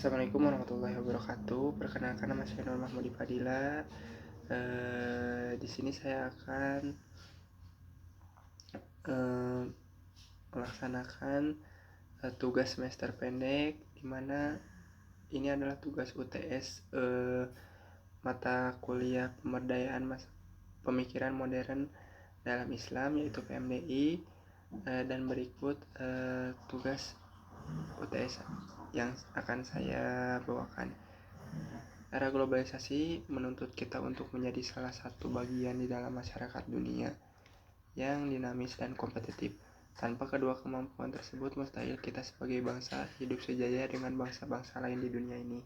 Assalamualaikum warahmatullahi wabarakatuh. Perkenalkan, nama saya Nur Mahmudi Fadila. Di sini saya akan eh, melaksanakan tugas semester pendek, di mana ini adalah tugas UTS mata kuliah pemberdayaan pemikiran modern dalam Islam, yaitu PMDI. Dan berikut tugas UTS yang akan saya bawakan. Era globalisasi menuntut kita untuk menjadi salah satu bagian di dalam masyarakat dunia yang dinamis dan kompetitif. Tanpa kedua kemampuan tersebut, mustahil kita sebagai bangsa hidup sejaya dengan bangsa-bangsa lain di dunia ini.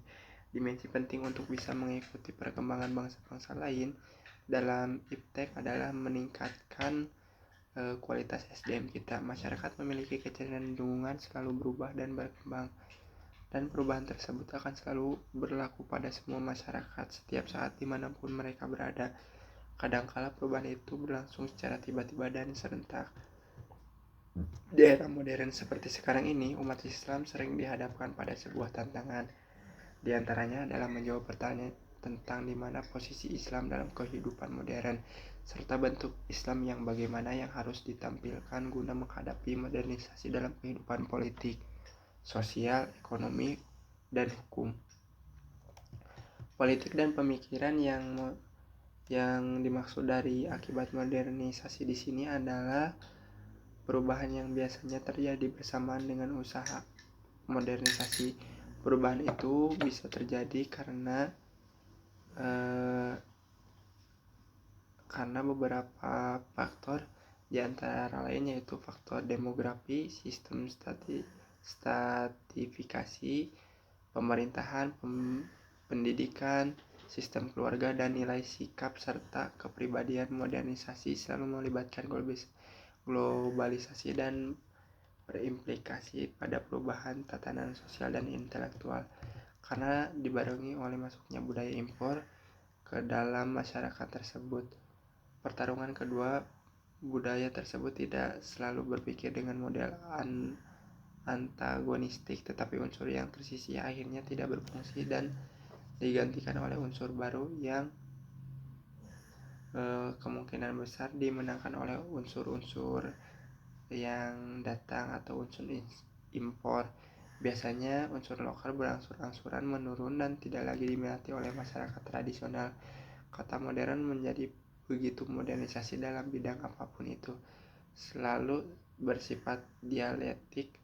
Dimensi penting untuk bisa mengikuti perkembangan bangsa-bangsa lain dalam iptek adalah meningkatkan kualitas SDM kita. Masyarakat memiliki kecenderungan selalu berubah dan berkembang, dan perubahan tersebut akan selalu berlaku pada semua masyarakat setiap saat dimanapun mereka berada. Kadangkala perubahan itu berlangsung secara tiba-tiba dan serentak. Di era modern seperti sekarang ini, umat Islam sering dihadapkan pada sebuah tantangan. Di antaranya adalah menjawab pertanyaan tentang di mana posisi Islam dalam kehidupan modern, serta bentuk Islam yang bagaimana yang harus ditampilkan guna menghadapi modernisasi dalam kehidupan politik, sosial, ekonomi, dan hukum. Politik dan pemikiran yang dimaksud dari akibat modernisasi di sini adalah perubahan yang biasanya terjadi bersamaan dengan usaha modernisasi. Perubahan itu bisa terjadi karena beberapa faktor, di antara lain yaitu faktor demografi, sistem stratifikasi, pemerintahan, pendidikan, sistem keluarga, dan nilai sikap serta kepribadian. Modernisasi selalu melibatkan globalisasi dan berimplikasi pada perubahan tatanan sosial dan intelektual, karena dibarengi oleh masuknya budaya impor ke dalam masyarakat tersebut. Pertarungan kedua budaya tersebut tidak selalu berpikir dengan model antagonistik, tetapi unsur yang tersisih akhirnya tidak berfungsi dan digantikan oleh unsur baru yang kemungkinan besar dimenangkan oleh unsur-unsur yang datang atau unsur impor. Biasanya unsur lokal berangsur-angsuran menurun dan tidak lagi diminati oleh masyarakat tradisional. Kata modern menjadi begitu modernisasi dalam bidang apapun itu selalu bersifat dialektik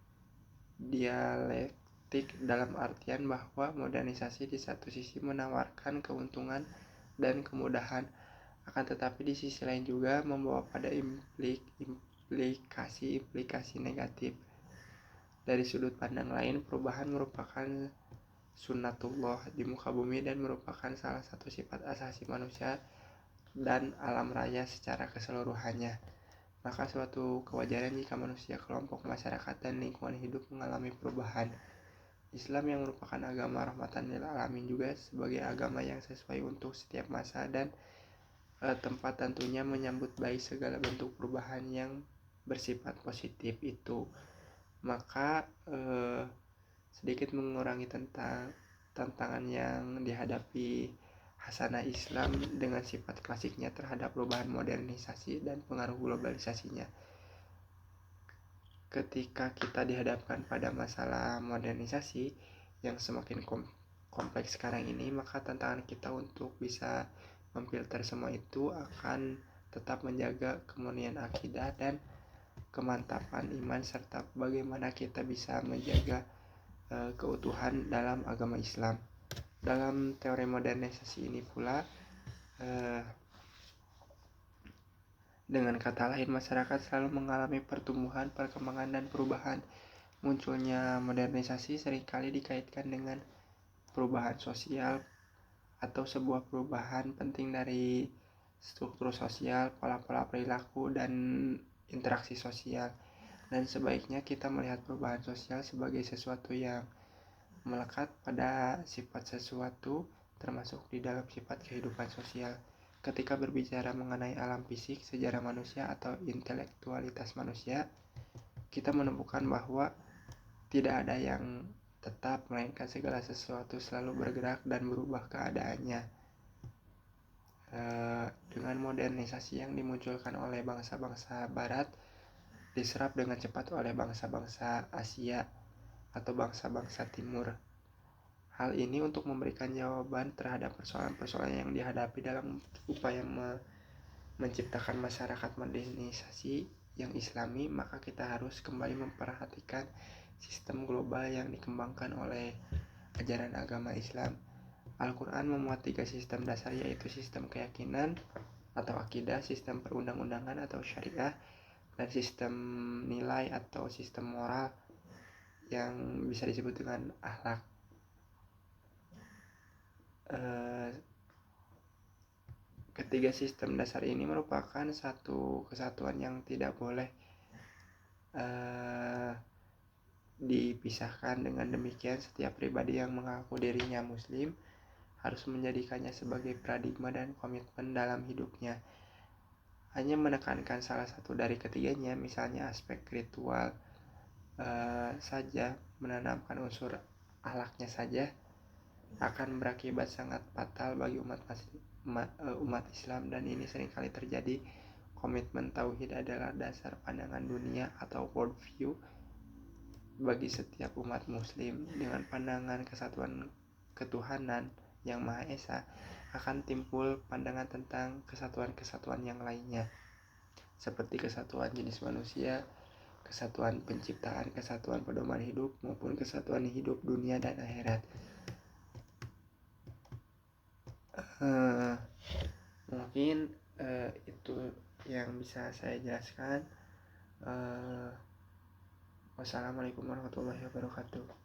dalam artian bahwa modernisasi di satu sisi menawarkan keuntungan dan kemudahan, akan tetapi di sisi lain juga membawa pada implikasi negatif. Dari sudut pandang lain, perubahan merupakan sunnatullah di muka bumi dan merupakan salah satu sifat asasi manusia dan alam raya secara keseluruhannya. Maka suatu kewajaran jika manusia, kelompok masyarakat, dan lingkungan hidup mengalami perubahan. Islam yang merupakan agama rahmatan lil alamin juga sebagai agama yang sesuai untuk setiap masa dan tempat tentunya menyambut baik segala bentuk perubahan yang bersifat positif itu. Maka sedikit mengurangi tentang tantangan yang dihadapi hasanah Islam dengan sifat klasiknya terhadap perubahan modernisasi dan pengaruh globalisasinya. Ketika kita dihadapkan pada masalah modernisasi yang semakin kompleks sekarang ini, maka tantangan kita untuk bisa memfilter semua itu akan tetap menjaga kemurnian akidah dan kemantapan iman, serta bagaimana kita bisa menjaga keutuhan dalam agama Islam. Dalam teori modernisasi ini pula, dengan kata lain, masyarakat selalu mengalami pertumbuhan, perkembangan, dan perubahan. Munculnya modernisasi seringkali dikaitkan dengan perubahan sosial atau sebuah perubahan penting dari struktur sosial, pola-pola perilaku, dan interaksi sosial. Dan sebaiknya kita melihat perubahan sosial sebagai sesuatu yang melekat pada sifat sesuatu, termasuk di dalam sifat kehidupan sosial. Ketika berbicara mengenai alam fisik, sejarah manusia, atau intelektualitas manusia, kita menemukan bahwa tidak ada yang tetap, melainkan segala sesuatu selalu bergerak dan berubah keadaannya. Dengan modernisasi yang dimunculkan oleh bangsa-bangsa Barat, diserap dengan cepat oleh bangsa-bangsa Asia atau bangsa-bangsa Timur. Hal ini untuk memberikan jawaban terhadap persoalan-persoalan yang dihadapi dalam upaya menciptakan masyarakat modernisasi yang islami, maka kita harus kembali memperhatikan sistem global yang dikembangkan oleh ajaran agama Islam. Al-Quran memuat 3 sistem dasar, yaitu sistem keyakinan atau akidah, sistem perundang-undangan atau syariah, dan sistem nilai atau sistem moral yang bisa disebut dengan akhlak. Ketiga sistem dasar ini merupakan satu kesatuan yang tidak boleh dipisahkan. Dengan demikian, setiap pribadi yang mengaku dirinya muslim harus menjadikannya sebagai paradigma dan komitmen dalam hidupnya. Hanya menekankan salah satu dari ketiganya, misalnya aspek ritual saja, menanamkan unsur akhlaknya saja, akan berakibat sangat fatal bagi umat Islam, dan ini seringkali terjadi. Komitmen tauhid adalah dasar pandangan dunia atau worldview bagi setiap umat muslim. Dengan pandangan kesatuan ketuhanan yang Maha Esa, akan timbul pandangan tentang kesatuan-kesatuan yang lainnya, seperti kesatuan jenis manusia, kesatuan penciptaan, kesatuan pedoman hidup, maupun kesatuan hidup dunia dan akhirat. Mungkin itu yang bisa saya jelaskan. Wassalamualaikum warahmatullahi wabarakatuh.